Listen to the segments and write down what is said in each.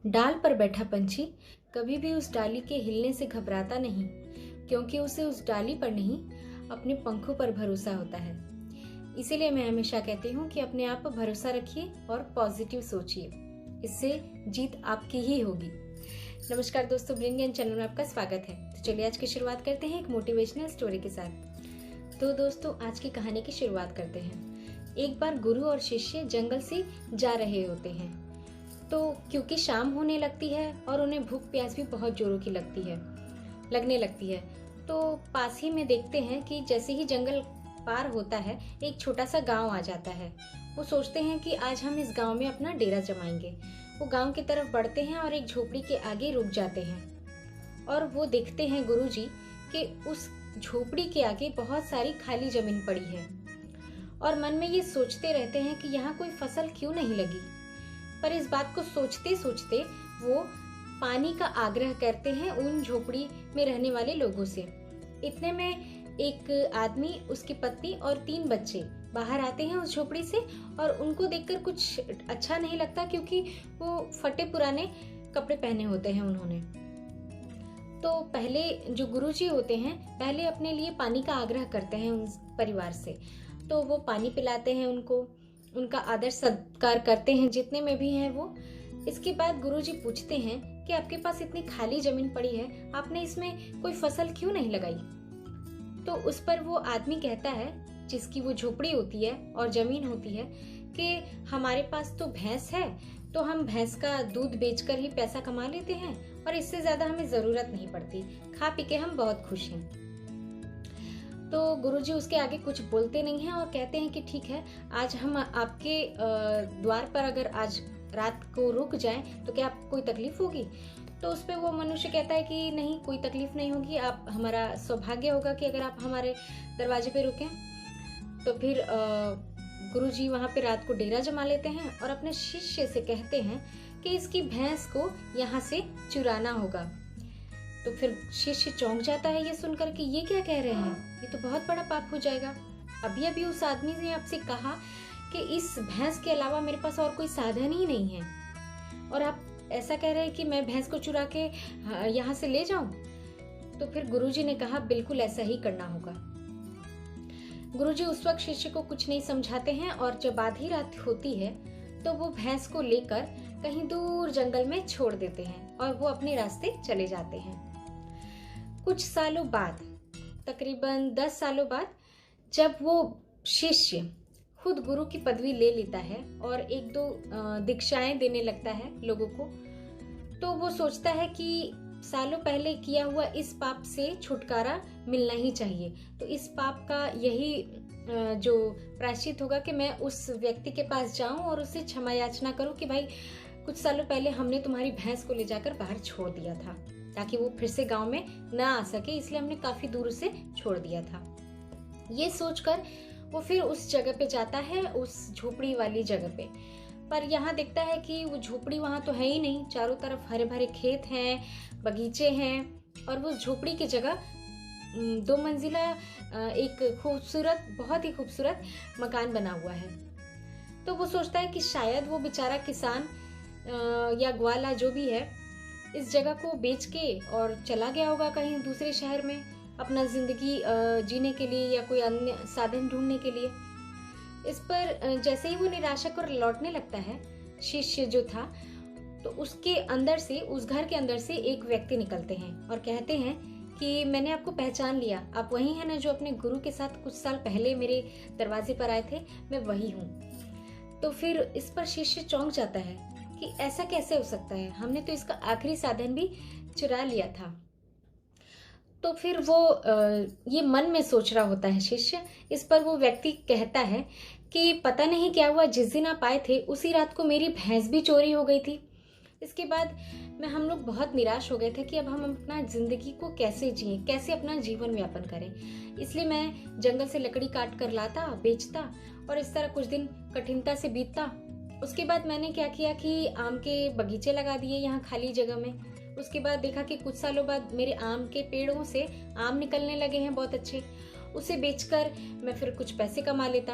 डाल पर बैठा पंछी कभी भी उस डाली के हिलने से घबराता नहीं, क्योंकि उसे उस डाली पर नहीं, अपने पंखों पर भरोसा होता है। इसीलिए मैं हमेशा कहती हूँ कि अपने आप पर भरोसा रखिए और पॉजिटिव सोचिए, इससे जीत आपकी ही होगी। नमस्कार दोस्तों, ब्रेन ज्ञान चैनल में आपका स्वागत है। तो चलिए आज की शुरुआत करते हैं एक मोटिवेशनल स्टोरी के साथ। तो दोस्तों, आज की कहानी की शुरुआत करते हैं। एक बार गुरु और शिष्य जंगल से जा रहे होते हैं। तो क्योंकि शाम होने लगती है और उन्हें भूख प्यास भी बहुत जोरों की लगने लगती है, तो पास ही में देखते हैं कि जैसे ही जंगल पार होता है एक छोटा सा गांव आ जाता है। वो सोचते हैं कि आज हम इस गांव में अपना डेरा जमाएंगे। वो गांव की तरफ बढ़ते हैं और एक झोपड़ी के आगे रुक जाते हैं और वो देखते हैं गुरुजी कि उस झोपड़ी के आगे बहुत सारी खाली जमीन पड़ी है और मन में ये सोचते रहते हैं कि यहाँ कोई फसल क्यों नहीं लगी। पर इस बात को सोचते सोचते वो पानी का आग्रह करते हैं उन झोपड़ी में रहने वाले लोगों से। इतने में एक आदमी, उसकी पत्नी और 3 बच्चे बाहर आते हैं उस झोपड़ी से और उनको देखकर कुछ अच्छा नहीं लगता, क्योंकि वो फटे पुराने कपड़े पहने होते हैं उन्होंने। तो पहले जो गुरुजी होते हैं पहले अपने लिए पानी का आग्रह करते हैं उन परिवार से। तो वो पानी पिलाते हैं उनको, उनका आदर सत्कार करते हैं जितने में भी हैं वो। इसके बाद गुरुजी पूछते हैं कि आपके पास इतनी खाली जमीन पड़ी है, आपने इसमें कोई फसल क्यों नहीं लगाई? तो उस पर वो आदमी कहता है, जिसकी वो झोपड़ी होती है और जमीन होती है, कि हमारे पास तो भैंस है, तो हम भैंस का दूध बेचकर ही पैसा कमा लेते हैं और इससे ज्यादा हमें जरूरत नहीं पड़ती, खा पी के हम बहुत खुश हैं। तो गुरुजी उसके आगे कुछ बोलते नहीं हैं और कहते हैं कि ठीक है, आज हम आपके द्वार पर अगर आज रात को रुक जाएं तो क्या आपको कोई तकलीफ होगी? तो उस पे वो मनुष्य कहता है कि नहीं, कोई तकलीफ नहीं होगी, आप हमारा सौभाग्य होगा कि अगर आप हमारे दरवाजे पे रुकें। तो फिर गुरुजी वहाँ पे रात को डेरा जमा लेते हैं और अपने शिष्य से कहते हैं कि इसकी भैंस को यहाँ से चुराना होगा। तो फिर शिष्य चौंक जाता है ये सुनकर कि ये क्या कह रहे हैं, ये तो बहुत बड़ा पाप हो जाएगा। अभी अभी उस आदमी ने आपसे कहा कि इस भैंस के अलावा मेरे पास और कोई साधन ही नहीं है और आप ऐसा कह रहे हैं कि मैं भैंस को चुरा के यहाँ से ले जाऊं। तो फिर गुरुजी ने कहा बिल्कुल ऐसा ही करना होगा। गुरुजी उस वक्त शिष्य को कुछ नहीं समझाते हैं और जब आधी रात होती है तो वो भैंस को लेकर कहीं दूर जंगल में छोड़ देते हैं और वो अपने रास्ते चले जाते हैं। कुछ सालों बाद, तकरीबन 10 सालों बाद, जब वो शिष्य खुद गुरु की पदवी ले लेता है और 1-2 दीक्षाएं देने लगता है लोगों को, तो वो सोचता है कि सालों पहले किया हुआ इस पाप से छुटकारा मिलना ही चाहिए। तो इस पाप का यही जो प्रायश्चित होगा कि मैं उस व्यक्ति के पास जाऊं और उससे क्षमा याचना करूं कि भाई कुछ सालों पहले हमने तुम्हारी भैंस को ले जाकर बाहर छोड़ दिया था ताकि वो फिर से गांव में ना आ सके, इसलिए हमने काफी दूर उसे छोड़ दिया था। ये सोचकर वो फिर उस जगह पे जाता है, उस झोपड़ी वाली जगह पे। पर यहाँ देखता है कि वो झोपड़ी वहां तो है ही नहीं, चारों तरफ हरे भरे खेत हैं, बगीचे हैं और वो झोपड़ी की जगह 2 मंजिला एक खूबसूरत, बहुत ही खूबसूरत मकान बना हुआ है। तो वो सोचता है कि शायद वो बेचारा किसान या ग्वाला जो भी है इस जगह को बेच के और चला गया होगा कहीं दूसरे शहर में अपना जिंदगी जीने के लिए या कोई अन्य साधन ढूंढने के लिए। इस पर जैसे ही वो निराशा कर लौटने लगता है शिष्य जो था, तो उसके अंदर से, उस घर के अंदर से एक व्यक्ति निकलते हैं और कहते हैं कि मैंने आपको पहचान लिया, आप वही हैं ना जो अपने गुरु के साथ कुछ साल पहले मेरे दरवाजे पर आए थे, मैं वही हूँ। तो फिर इस पर शिष्य चौंक जाता है कि ऐसा कैसे हो सकता है, हमने तो इसका आखिरी साधन भी चुरा लिया था। तो फिर वो ये मन में सोच रहा होता है शिष्य। इस पर वो व्यक्ति कहता है कि पता नहीं क्या हुआ, जिस दिन आप आए थे उसी रात को मेरी भैंस भी चोरी हो गई थी। इसके बाद हम लोग बहुत निराश हो गए थे कि अब हम अपना जिंदगी को कैसे जिए, कैसे अपना जीवन यापन करें। इसलिए मैं जंगल से लकड़ी काट कर लाता, बेचता और इस तरह कुछ दिन कठिनता से बीतता। उसके बाद मैंने क्या किया कि आम के बगीचे लगा दिए यहाँ खाली जगह में। उसके बाद देखा कि कुछ सालों बाद मेरे आम के पेड़ों से आम निकलने लगे हैं बहुत अच्छे, उसे बेचकर मैं फिर कुछ पैसे कमा लेता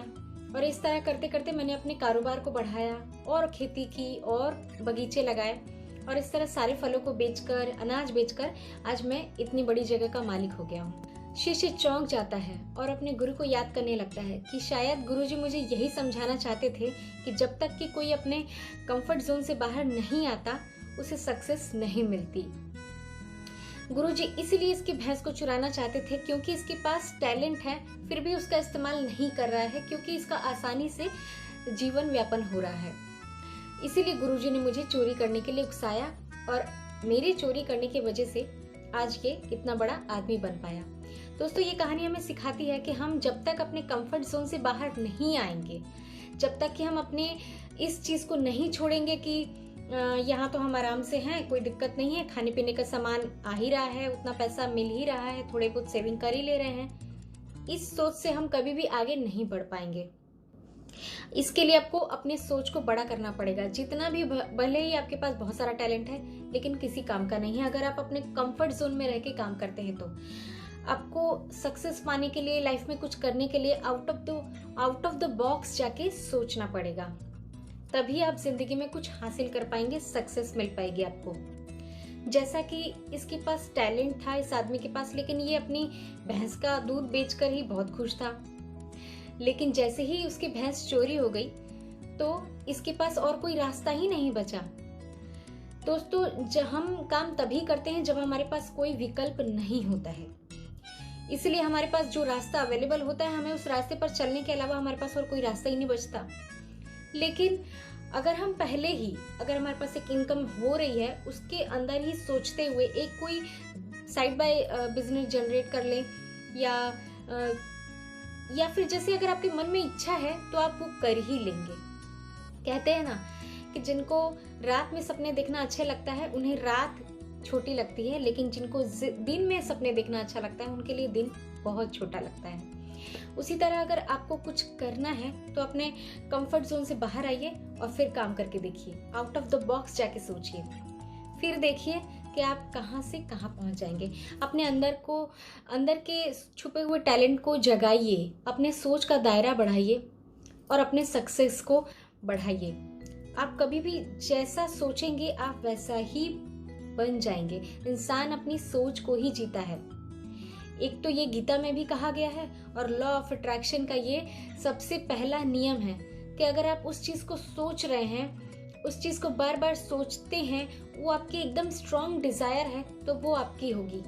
और इस तरह करते करते मैंने अपने कारोबार को बढ़ाया और खेती की और बगीचे लगाए और इस तरह सारे फलों को बेचकर, अनाज बेचकर आज मैं इतनी बड़ी जगह का मालिक हो गया हूँ। शिष्य चौंक जाता है और अपने गुरु को याद करने लगता है कि शायद गुरुजी मुझे यही समझाना चाहते थे कि जब तक कि कोई अपने कंफर्ट जोन से बाहर नहीं आता उसे सक्सेस नहीं मिलती। गुरुजी इसीलिए इसकी भैंस को चुराना चाहते थे क्योंकि इसके पास टैलेंट है, फिर भी उसका इस्तेमाल नहीं कर रहा है क्योंकि इसका आसानी से जीवन व्यापन हो रहा है। इसीलिए गुरुजी ने मुझे चोरी करने के लिए उकसाया और मेरी चोरी करने की वजह से आज ये इतना बड़ा आदमी बन पाया। दोस्तों, ये कहानी हमें सिखाती है कि हम जब तक अपने कंफर्ट जोन से बाहर नहीं आएंगे, जब तक कि हम अपने इस चीज को नहीं छोड़ेंगे कि यहाँ तो हम आराम से हैं, कोई दिक्कत नहीं है, खाने पीने का सामान आ ही रहा है, उतना पैसा मिल ही रहा है, थोड़े बहुत सेविंग कर ही ले रहे हैं, इस सोच से हम कभी भी आगे नहीं बढ़ पाएंगे। इसके लिए आपको अपने सोच को बड़ा करना पड़ेगा। जितना भी भले ही आपके पास बहुत सारा टैलेंट है लेकिन किसी काम का नहीं है अगर आप अपने कंफर्ट जोन में रह के काम करते हैं। तो आपको सक्सेस पाने के लिए, लाइफ में कुछ करने के लिए आउट ऑफ द बॉक्स जाके सोचना पड़ेगा, तभी आप जिंदगी में कुछ हासिल कर पाएंगे, सक्सेस मिल पाएगी आपको। जैसा कि इसके पास टैलेंट था इस आदमी के पास, लेकिन ये अपनी भैंस का दूध बेचकर ही बहुत खुश था। लेकिन जैसे ही उसकी भैंस चोरी हो गई तो इसके पास और कोई रास्ता ही नहीं बचा। दोस्तों, जब हम काम तभी करते हैं जब हमारे पास कोई विकल्प नहीं होता है, इसलिए हमारे पास जो रास्ता अवेलेबल होता है हमें उस रास्ते पर चलने के अलावा हमारे पास और कोई रास्ता ही नहीं बचता। लेकिन अगर हमारे पास एक इनकम हो रही है, उसके अंदर ही सोचते हुए एक कोई साइड बाय बिजनेस जनरेट कर ले या फिर जैसे अगर आपके मन में इच्छा है तो आप वो कर ही लेंगे। कहते हैं ना कि जिनको रात में सपने देखना अच्छा लगता है उन्हें रात छोटी लगती है, लेकिन जिनको दिन में सपने देखना अच्छा लगता है उनके लिए दिन बहुत छोटा लगता है। उसी तरह अगर आपको कुछ करना है तो अपने कंफर्ट जोन से बाहर आइए और फिर काम करके देखिए, आउट ऑफ द बॉक्स जाके सोचिए, फिर देखिए कि आप कहां से कहां पहुंच जाएंगे। अपने अंदर के छुपे हुए टैलेंट को जगाइए, अपने सोच का दायरा बढ़ाइए और अपने सक्सेस को बढ़ाइए। आप कभी भी जैसा सोचेंगे आप वैसा ही बन जाएंगे। इंसान अपनी सोच को ही जीता है। एक तो ये गीता में भी कहा गया है और लॉ ऑफ अट्रैक्शन का ये सबसे पहला नियम है कि अगर आप उस चीज को सोच रहे हैं, उस चीज को बार बार सोचते हैं, वो आपकी एकदम स्ट्रॉन्ग डिजायर है तो वो आपकी होगी।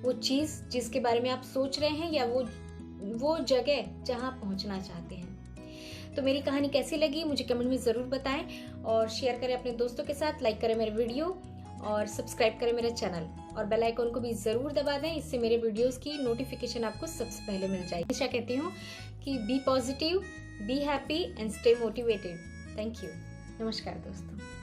वो चीज जिसके बारे में आप सोच रहे हैं या वो जगह जहां पहुंचना चाहते हैं। तो मेरी कहानी कैसी लगी मुझे कमेंट में जरूर बताएं और शेयर करें अपने दोस्तों के साथ, लाइक करें मेरे वीडियो और सब्सक्राइब करें मेरा चैनल और बेल आइकन को भी जरूर दबा दें, इससे मेरे वीडियोस की नोटिफिकेशन आपको सबसे पहले मिल जाएगी। हमेशा कहती हूँ कि be positive, be happy and stay motivated. Thank you. नमस्कार दोस्तों।